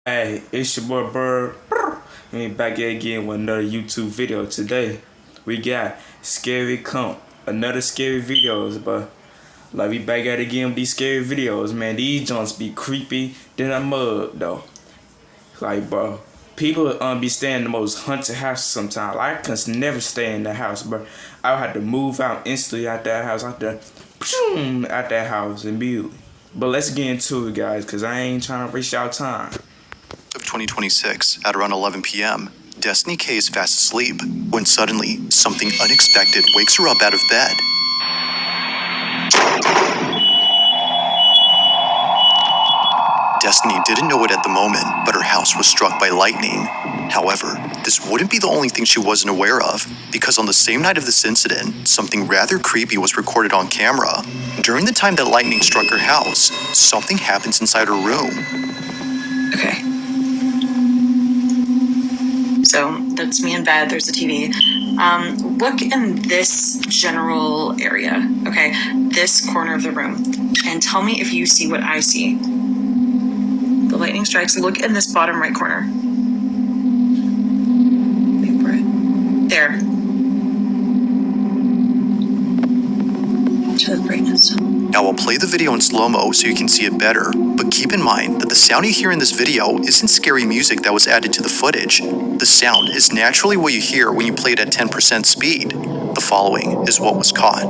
Hey, it's your boy Bird. We back here again with another YouTube video. Today, we got Scary Comp. Another scary videos, but like we back at it again with these scary videos, man. These joints be creepy than a mug, though. Like, bro, people be staying in the most haunted houses sometimes. I can never stay in the house, bro. I would have to move out instantly out that house, out that house immediately. But let's get into it, guys, because I ain't trying to waste y'all time. Of 2026, at around 11 p.m., Destiny K is fast asleep when suddenly something unexpected wakes her up out of bed. Destiny didn't know it at the moment, but her house was struck by lightning. However, this wouldn't be the only thing she wasn't aware of, because on the same night of this incident, something rather creepy was recorded on camera. During the time that lightning struck her house, something happens inside her room. Okay. So that's me in bed. There's a TV. Look in this general area, okay? This corner of the room. And tell me if you see what I see. The lightning strikes. Look in this bottom right corner. Wait for it. There. Turn the brightness up. Now I'll play the video in slow-mo so you can see it better, but keep in mind that the sound you hear in this video isn't scary music that was added to the footage. The sound is naturally what you hear when you play it at 10% speed. The following is what was caught.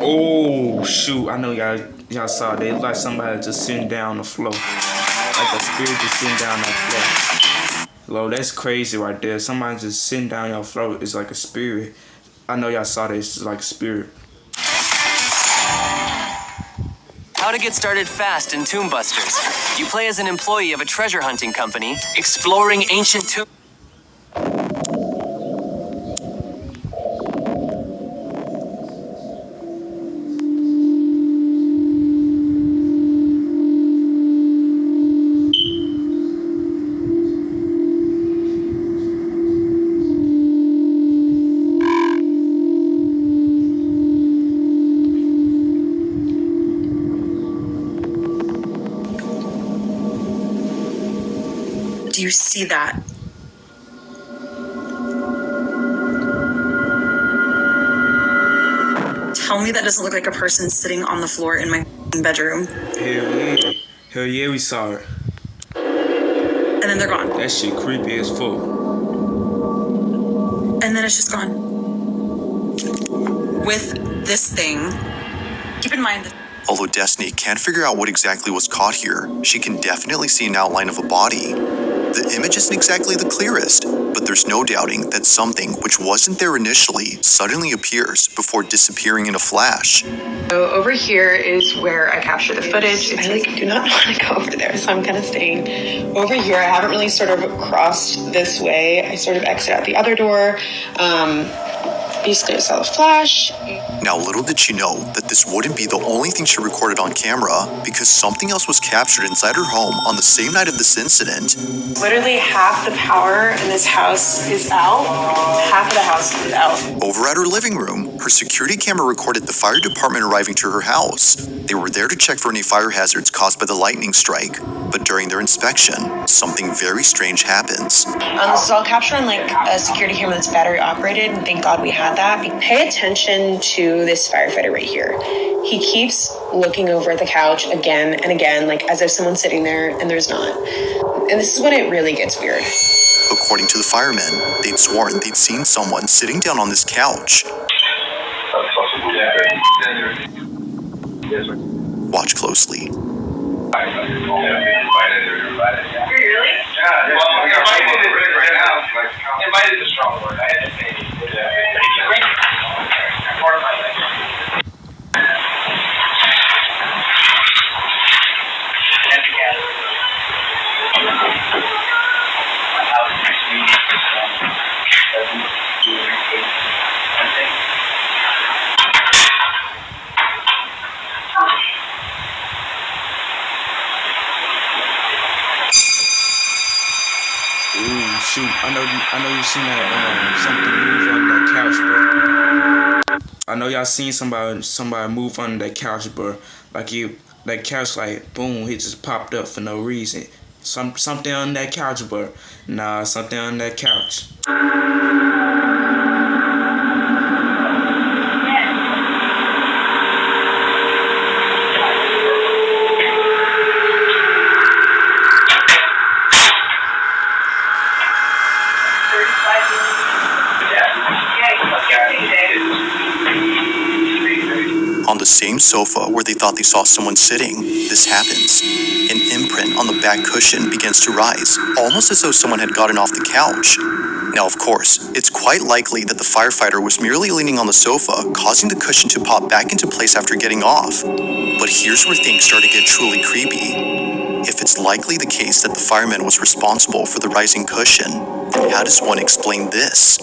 Oh shoot! I know y'all saw that. It looked like somebody just sitting down on the floor, like a spirit just sitting down on the floor. Lord, that's crazy right there. Somebody just sitting down on your floor is like a spirit. I know y'all saw that. It's just like a spirit. How to get started fast in Tomb Busters. You play as an employee of a treasure hunting company, exploring ancient tombs. Do you see that? Tell me that doesn't look like a person sitting on the floor in my bedroom. Hell yeah, we saw it. And then they're gone. That shit creepy as fuck. And then it's just gone. With this thing, keep in mind that Although Destiny can't figure out what exactly was caught here, she can definitely see an outline of a body. The image isn't exactly the clearest, but there's no doubting that something which wasn't there initially suddenly appears before disappearing in a flash. So over here is where I capture the footage. I do not want to go over there, so I'm kind of staying over here. I haven't really sort of crossed this way. I sort of exit out the other door. Basically, I saw the flash. Now, little did she know that this wouldn't be the only thing she recorded on camera, because something else was captured inside her home on the same night of this incident. Literally half the power in this house is out. Half of the house is out. Over at her living room, her security camera recorded the fire department arriving to her house. They were there to check for any fire hazards caused by the lightning strike, but during their inspection, something very strange happens. This is all captured on like a security camera that's battery operated, and thank God we had that. Pay attention to this firefighter right here. He keeps looking over at the couch again and again, like as if someone's sitting there and there's not. And this is when it really gets weird. According to the firemen, they'd sworn they'd seen someone sitting down on this couch. Watch closely. Really? Yeah, well, invited is right now. Invited is a strong word. I had to say it. Ooh, shoot! I know you seen that something move on that couch, bro. I know y'all seen somebody move on that couch, bro. Like that couch, like boom, it just popped up for no reason. Something on that couch, bro. Nah, something on that couch. On the same sofa where they thought they saw someone sitting, this happens. An imprint on the back cushion begins to rise, almost as though someone had gotten off the couch. Now, of course, it's quite likely that the firefighter was merely leaning on the sofa, causing the cushion to pop back into place after getting off. But here's where things start to get truly creepy. If it's likely the case that the fireman was responsible for the rising cushion, then how does one explain this?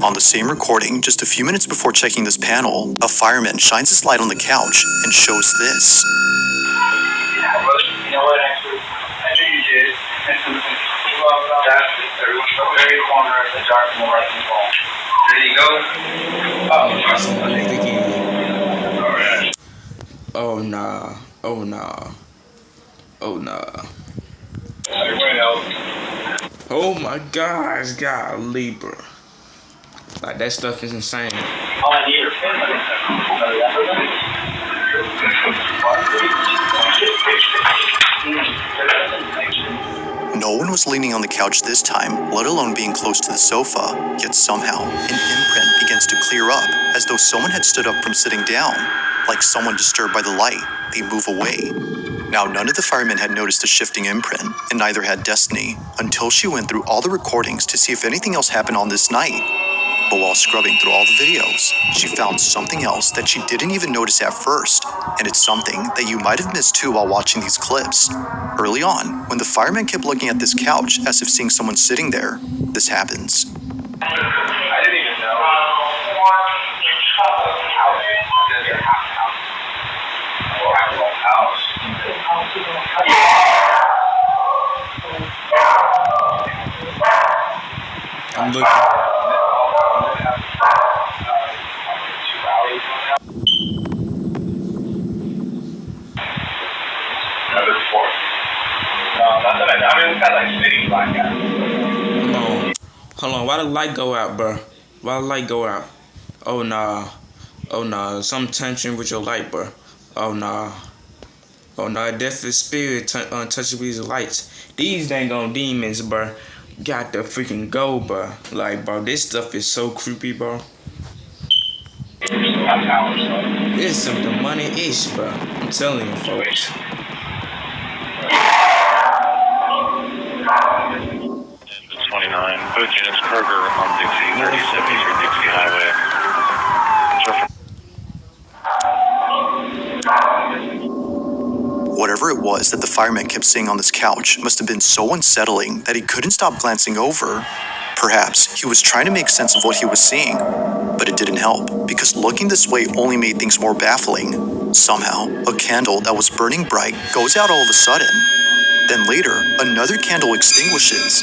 On the same recording, just a few minutes before checking this panel, a fireman shines his light on the couch and shows this. You know what, actually, I knew you did. That's the very corner of the dark and the right and wall. There you go. Oh nah. Oh nah. Oh nah. Everybody else. Oh my gosh, golly, bro. Like that stuff is insane. All I need are No one was leaning on the couch this time, let alone being close to the sofa, yet somehow, an imprint begins to clear up, as though someone had stood up from sitting down. Like someone disturbed by the light, they move away. Now, none of the firemen had noticed the shifting imprint, and neither had Destiny, until she went through all the recordings to see if anything else happened on this night. But while scrubbing through all the videos, she found something else that she didn't even notice at first, and it's something that you might have missed too while watching these clips. Early on, when the fireman kept looking at this couch as if seeing someone sitting there, this happens. I didn't even know. I'm looking. Hold on. Why the light go out, bro? Why the light go out? Oh nah. Oh nah. Some tension with your light, bro. Oh nah. Oh nah. Death is spirit touching with these lights. These dang on demons, bro. Got to freaking go, bro. Like, bro, this stuff is so creepy, bro. It's some demonic-ish, bro. I'm telling you, folks. 29, both units Kroger on Dixie, 37 through Dixie Highway. Whatever it was that the fireman kept seeing on this couch must have been so unsettling that he couldn't stop glancing over. Perhaps he was trying to make sense of what he was seeing, but it didn't help, because looking this way only made things more baffling. Somehow, a candle that was burning bright goes out all of a sudden. Then later, another candle extinguishes.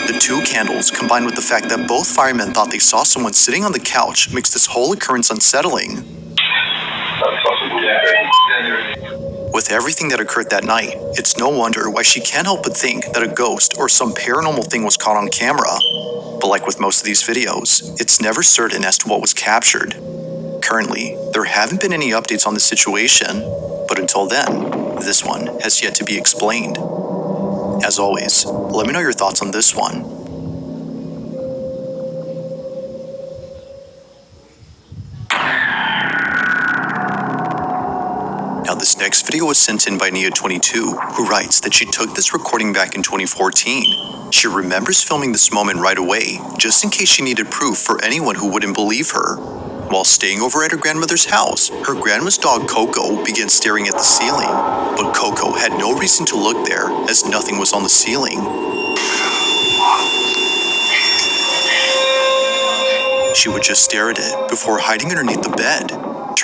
The two candles, combined with the fact that both firemen thought they saw someone sitting on the couch, makes this whole occurrence unsettling. With everything that occurred that night, it's no wonder why she can't help but think that a ghost or some paranormal thing was caught on camera. But like with most of these videos, it's never certain as to what was captured. Currently, there haven't been any updates on the situation, but until then, this one has yet to be explained. As always, let me know your thoughts on this one. Now, this next video was sent in by Nia22, who writes that she took this recording back in 2014. She remembers filming this moment right away, just in case she needed proof for anyone who wouldn't believe her. While staying over at her grandmother's house, her grandma's dog Coco began staring at the ceiling, but Coco had no reason to look there as nothing was on the ceiling. She would just stare at it before hiding underneath the bed.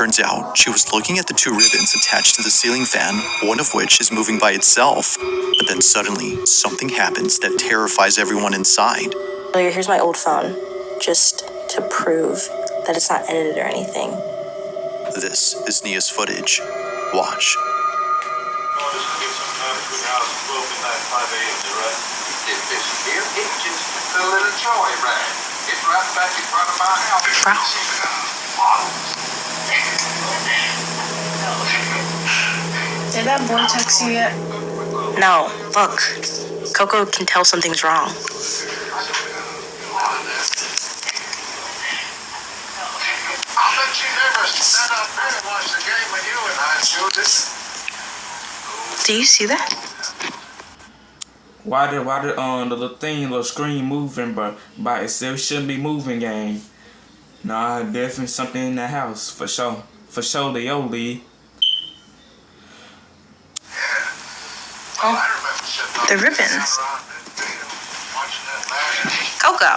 Turns out she was looking at the two ribbons attached to the ceiling fan, one of which is moving by itself. But then suddenly, something happens that terrifies everyone inside. Here's my old phone, just to prove that it's not edited or anything. This is Nia's footage. Watch. The little toy rag. It's right back in front of my house. Did that boy text you yet? No, look. Coco can tell something's wrong. I bet you never sat up there and watched the game with you in high school, did you? Do you see that? Why the little screen moving, but by itself shouldn't be moving, gang. Nah, definitely something in the house for sure. For sure, the old lead. Oh, the ribbons. Coco.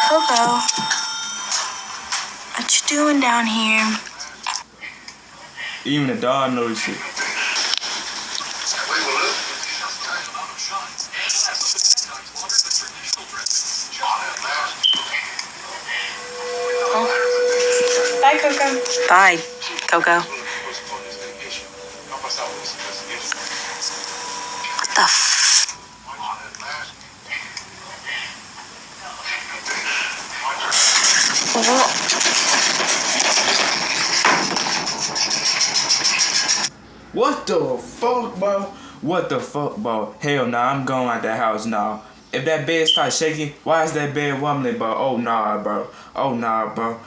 Coco. What you doing down here? Even the dog noticed it. Bye, Coco. Bye, Coco. What the f... What the fuck, bro? What the fuck, bro? Hell nah, I'm going out that house now. If that bed starts shaking, why is that bed wobbling, bro? Oh nah, bro. Oh nah, bro.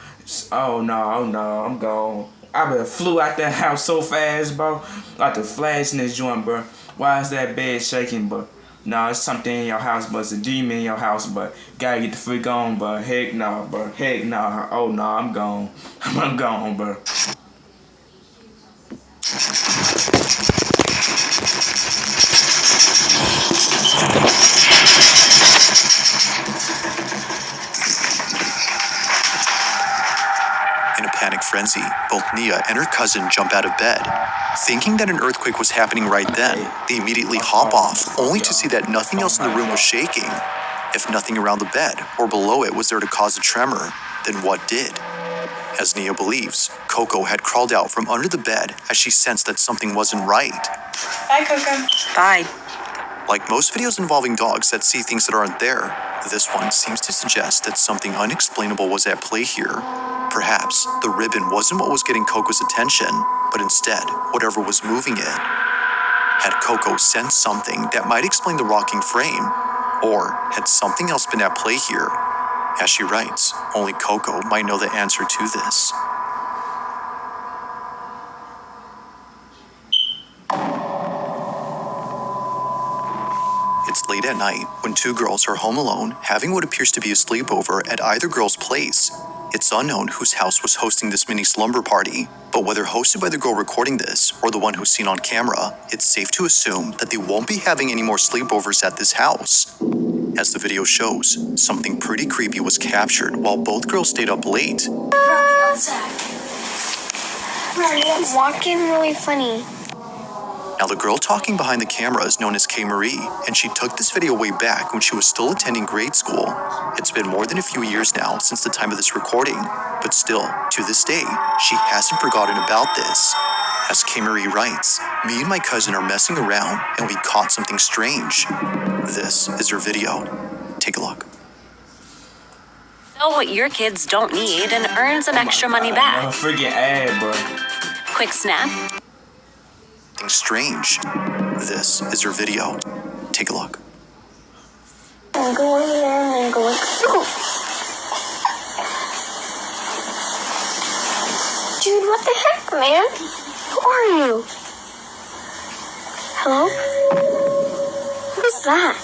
Oh no, I'm gone. I been flew out that house so fast, bro. Like the flash in this joint, bro. Why is that bed shaking, bro? Nah, it's something in your house, but it's a demon in your house, but gotta get the freak on, but heck no, bro. Heck no. Oh no, I'm gone. I'm gone, bro. In a panic frenzy, both Nia and her cousin jump out of bed. Thinking that an earthquake was happening right then, they immediately hop off, only to see that nothing else in the room was shaking. If nothing around the bed or below it was there to cause a tremor, then what did? As Nia believes, Coco had crawled out from under the bed as she sensed that something wasn't right. Bye, Coco. Bye. Like most videos involving dogs that see things that aren't there, this one seems to suggest that something unexplainable was at play here. Perhaps the ribbon wasn't what was getting Coco's attention, but instead, whatever was moving it. Had Coco sensed something that might explain the rocking frame? Or had something else been at play here? As she writes, only Coco might know the answer to this. It's late at night when two girls are home alone, having what appears to be a sleepover at either girl's place. It's unknown whose house was hosting this mini slumber party, but whether hosted by the girl recording this or the one who's seen on camera, it's safe to assume that they won't be having any more sleepovers at this house. As the video shows, something pretty creepy was captured while both girls stayed up late. Walking really funny. Now, the girl talking behind the camera is known as K. Marie, and she took this video way back when she was still attending grade school. It's been more than a few years now since the time of this recording, but still, to this day, she hasn't forgotten about this. As K. Marie writes, me and my cousin are messing around and we caught something strange. This is her video. Take a look. Sell what your kids don't need and earn some extra money back. Freaking ad, bro. Quick snap. Strange. This is her video. Take a look. I'm going there and going. Dude, what the heck, man? Who are you? Hello? What is that?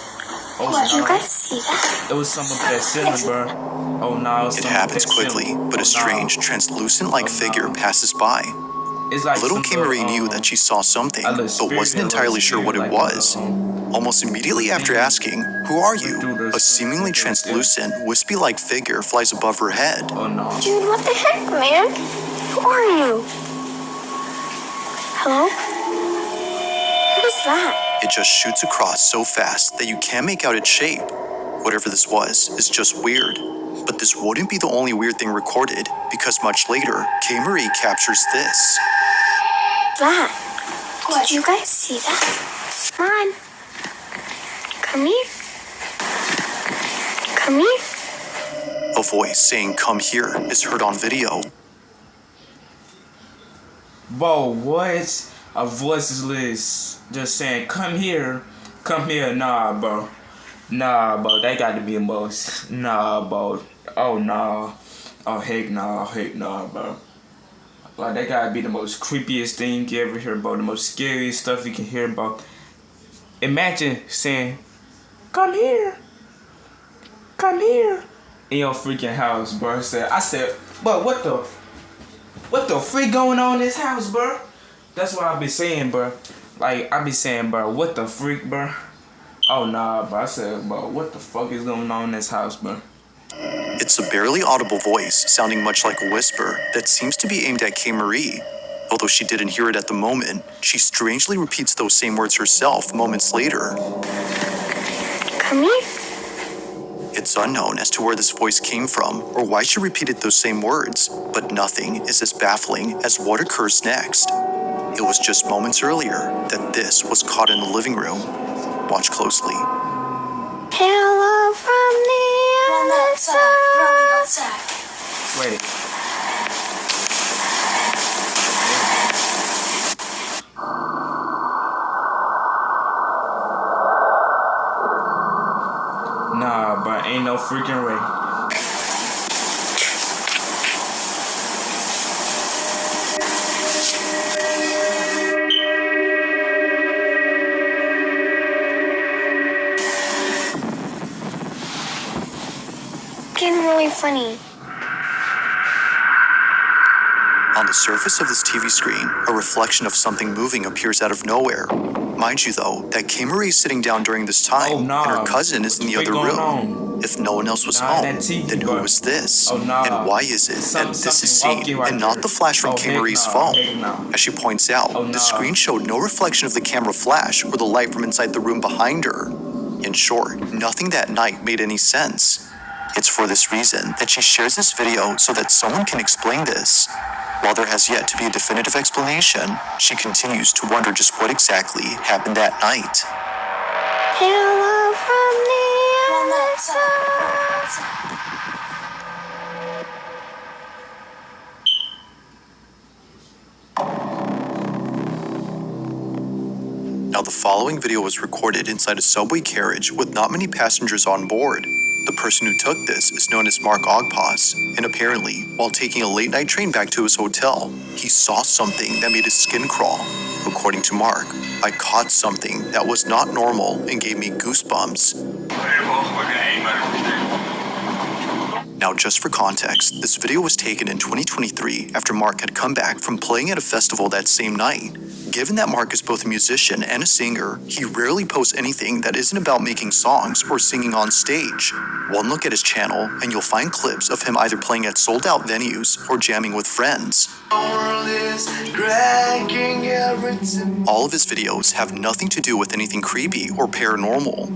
Did you guys see that? It was something with that ceiling, bro. Oh no, it happens quickly, but a strange, translucent-like figure passes by. It's like little K. Marie knew that she saw something, but wasn't entirely sure what it was. Almost immediately after asking, "Who are you?" a seemingly translucent, wispy-like figure flies above her head. Oh no. Dude, what the heck, man? Who are you? Hello? What is that? It just shoots across so fast that you can't make out its shape. Whatever this was is just weird. But this wouldn't be the only weird thing recorded, because much later, K. Marie captures this. That. Did you guys see that? Come on. Come here. Come here. A voice saying "come here" is heard on video. Bro, what? A voiceless just saying, come here, nah, bro. Nah, bro, that got to be the most. Nah, bro. Oh, nah. Oh, heck nah, bro. Like, that gotta be the most creepiest thing you ever hear, bro. The most scariest stuff you can hear, bro. Imagine saying, come here, in your freaking house, bro. I said, but what the freak going on in this house, bro? That's what I be saying, bro. Like, I be saying, bro, what the freak, bro? Oh, nah, bro. I said, bro, what the fuck is going on in this house, bro? It's a barely audible voice, sounding much like a whisper, that seems to be aimed at K. Marie. Although she didn't hear it at the moment, she strangely repeats those same words herself moments later. Come here. It's unknown as to where this voice came from or why she repeated those same words, but nothing is as baffling as what occurs next. It was just moments earlier that this was caught in the living room. Watch closely. Hello from the other side. Wait. Nah, but ain't no freaking way. Getting really funny. On the surface of this TV screen, a reflection of something moving appears out of nowhere. Mind you, though, that K. Marie is sitting down during this time, and her cousin is in the other room. If no one else was home, then who was this? And why is it that this is seen and not the flash from K. Marie's phone? As she points out, the screen showed no reflection of the camera flash or the light from inside the room behind her. In short, nothing that night made any sense. It's for this reason that she shares this video so that someone can explain this. While there has yet to be a definitive explanation, she continues to wonder just what exactly happened that night. Hello from the other side. Now, the following video was recorded inside a subway carriage with not many passengers on board. The person who took this is known as Mark Ogpos, and apparently, while taking a late-night train back to his hotel, he saw something that made his skin crawl. According to Mark, "I caught something that was not normal and gave me goosebumps." Now, just for context, this video was taken in 2023 after Mark had come back from playing at a festival that same night. Given that Mark is both a musician and a singer, he rarely posts anything that isn't about making songs or singing on stage. One look at his channel, and you'll find clips of him either playing at sold-out venues or jamming with friends. All of his videos have nothing to do with anything creepy or paranormal.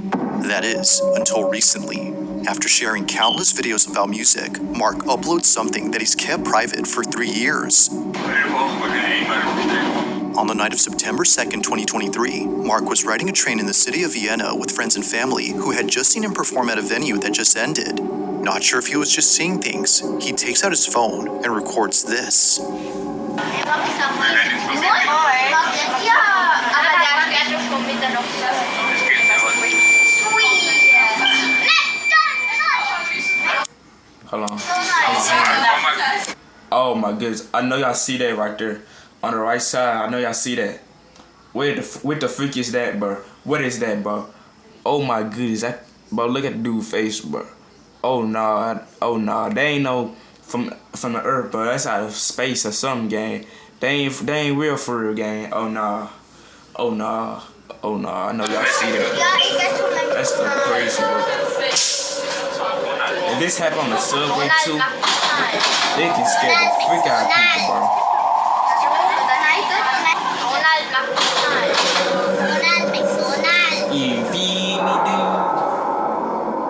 That is, until recently. After sharing countless videos about music, Mark uploads something that he's kept private for 3 years. On the night of September 2nd, 2023, Mark was riding a train in the city of Vienna with friends and family who had just seen him perform at a venue that just ended. Not sure if he was just seeing things, he takes out his phone and records this. Hold on. Oh my goodness. I know y'all see that right there. On the right side, I know y'all see that. What the freak is that, bro? What is that, bro? Oh my goodness. Bro, look at the dude's face, bro. Oh no. Oh no. They ain't no from the earth, bro. That's out of space or something, gang. They ain't real for real, gang. Oh no. Oh no. Oh no, I know y'all see that. That's the crazy work. If this happened on the subway too, they can scare the freak out of people, bro. You feed me, dude?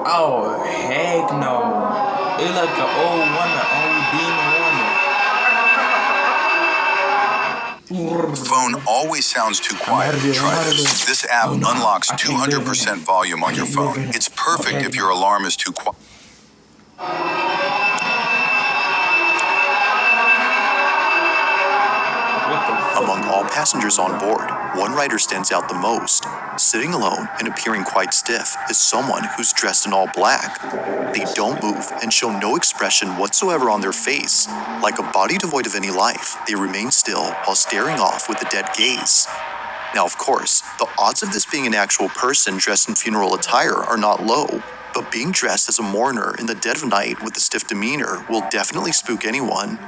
Oh, heck no. It like an old wonder, old demon wonder. The phone always sounds too quiet. Try this. This app unlocks 200% volume on your phone. It's perfect if your alarm is too quiet. Among all passengers on board, one rider stands out the most. Sitting alone and appearing quite stiff is someone who's dressed in all black. They don't move and show no expression whatsoever on their face. Like a body devoid of any life, they remain still while staring off with a dead gaze. Now, of course, the odds of this being an actual person dressed in funeral attire are not low, but being dressed as a mourner in the dead of night with a stiff demeanor will definitely spook anyone.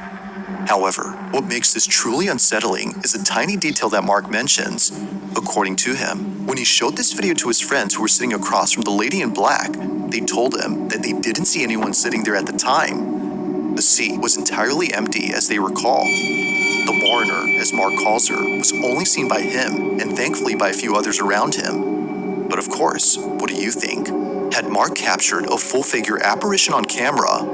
However, what makes this truly unsettling is a tiny detail that Mark mentions. According to him, when he showed this video to his friends who were sitting across from the lady in black, they told him that they didn't see anyone sitting there at the time. The seat was entirely empty as they recall. The mourner, as Mark calls her, was only seen by him and thankfully by a few others around him. But of course, what do you think? Had Mark captured a full-figure apparition on camera?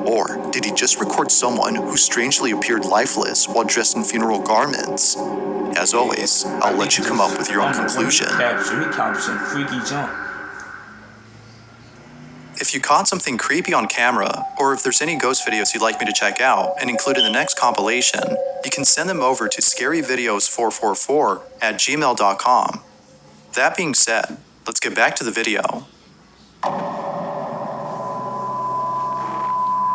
Or did he just record someone who strangely appeared lifeless while dressed in funeral garments? As always, I'll let you come up with your own conclusion. He captured some freaky junk. If you caught something creepy on camera, or if there's any ghost videos you'd like me to check out and include in the next compilation, you can send them over to scaryvideos444@gmail.com. That being said, let's get back to the video.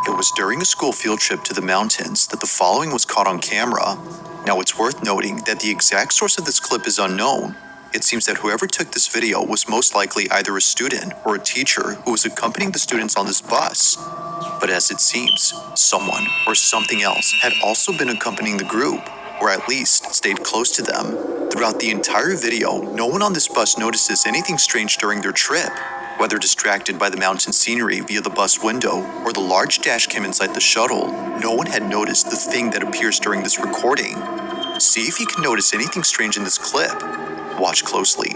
It was during a school field trip to the mountains that the following was caught on camera. Now, it's worth noting that the exact source of this clip is unknown. It seems that whoever took this video was most likely either a student or a teacher who was accompanying the students on this bus. But as it seems, someone or something else had also been accompanying the group, or at least stayed close to them. Throughout the entire video, no one on this bus notices anything strange during their trip. Whether distracted by the mountain scenery via the bus window or the large dash cam inside the shuttle, no one had noticed the thing that appears during this recording. See if you can notice anything strange in this clip. Watch closely.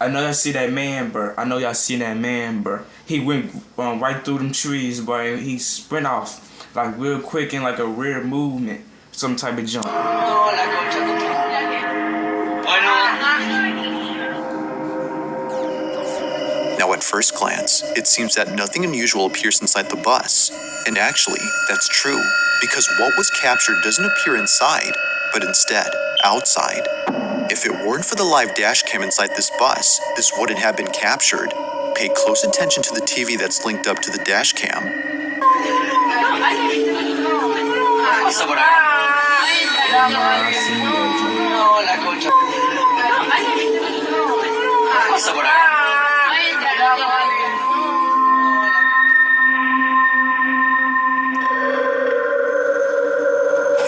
I know y'all see that man, bro. I know y'all seen that man, bro. He went right through them trees, bro. He sprint off like real quick in like a rare movement, some type of jump. Now, at first glance, it seems that nothing unusual appears inside the bus. And actually, that's true, because what was captured doesn't appear inside, but instead, outside. If it weren't for the live dash cam inside this bus, this wouldn't have been captured. Pay close attention to the TV that's linked up to the dash cam.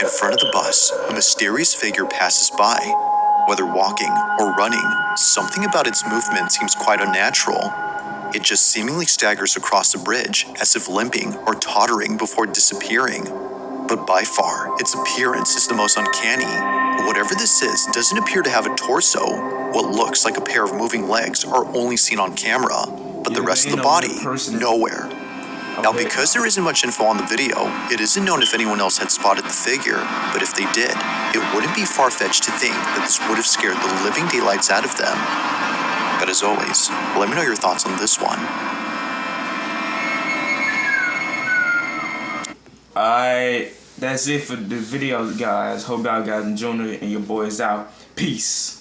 In front of the bus, a mysterious figure passes by. Whether walking or running, something about its movement seems quite unnatural. It just seemingly staggers across the bridge, as if limping or tottering before disappearing. But by far, its appearance is the most uncanny. Whatever this is doesn't appear to have a torso. What looks like a pair of moving legs are only seen on camera, but the rest of the body, nowhere. Now, because there isn't much info on the video, it isn't known if anyone else had spotted the figure, but if they did, it wouldn't be far-fetched to think that this would have scared the living daylights out of them. But as always, let me know your thoughts on this one. That's it for the video, guys. Hope y'all guys enjoyed it, and your boy is out. Peace.